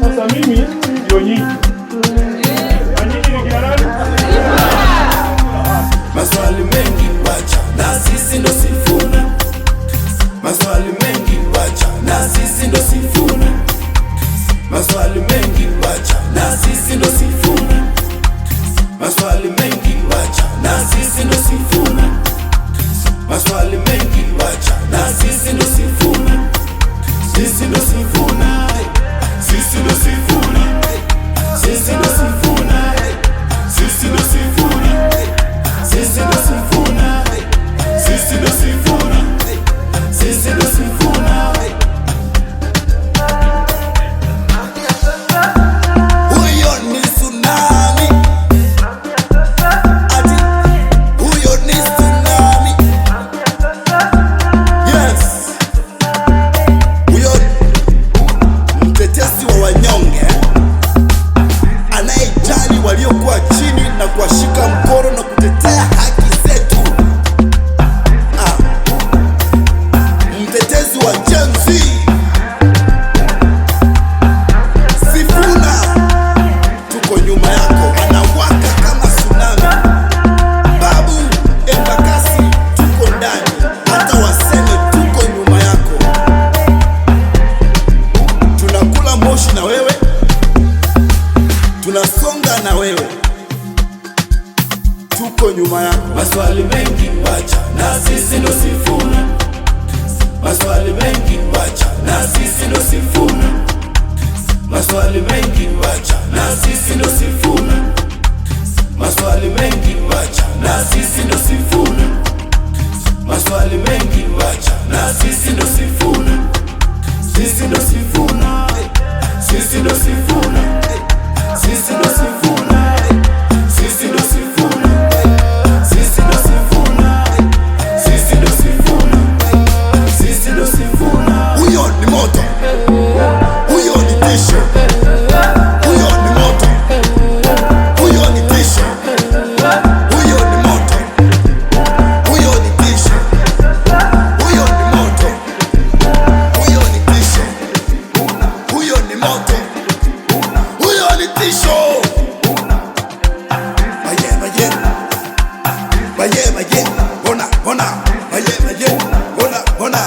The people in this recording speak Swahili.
Sasa mimi ndio nyinyi. Nyinyi ni kina nani? Maswali mengi wacha na sisi ndo Sifuna. Maswali mengi wacha na sisi ndo Sifuna. Maswali mengi wacha na sisi ndo Sifuna. Maswali mengi wacha na sisi ndo Sifuna. Maswali mengi wacha na sisi ndo Sifuna. Sisi ndo Sifuna. Sisi ndo Sifuna. Sisi ndo Sifuna. Sisi ndo Sifuna. Sisi ndo Sifuna. Sisi ndo Sifuna. Sisi ndo Sifuna. Huyo ni tsunami. Ati huyo ni tsunami. Yes. Huyo mtetezi wa wanyonge, anayejali waliokuwa chini na kuwashika mkono na kutetea haki zetu. Mtetezi wa Gen Z, Sifuna, tuko nyuma yako, anawaka kama tsunami. Babu Embakasi, tuko ndani, hata waseme tuko nyuma yako. Tunakula moshi na wewe, tunasonga na wewe, tuko nyuma yako. Maswali mengi wacha na sisi ndo Sifuna. Maswali mengi wacha na sisi ndo Sifuna. Maswali mengi wacha na sisi ndo Sifuna. Maswali mengi wacha na sisi ndo Sifuna. Maswali mengi wacha na sisi ndo Sifuna. Sisi ndo Sifuna. Sisi ndo Sifuna. Sisi ndo Sifuna. Sisi ndo Sifuna. Sisi ndo Sifuna. Sisi ndo Sifuna. Sisi ndo Sifuna. Huyo ni moto. Huyo ni tisho. Huyo ni moto. Huyo ni tisho. Huyo ni moto. Huyo ni tisho. Huyo ni moto. Huyo ni tisho. Huyo ni moto. Huyo ni tisho. Baye, ona, ona. Baye, ona, ona.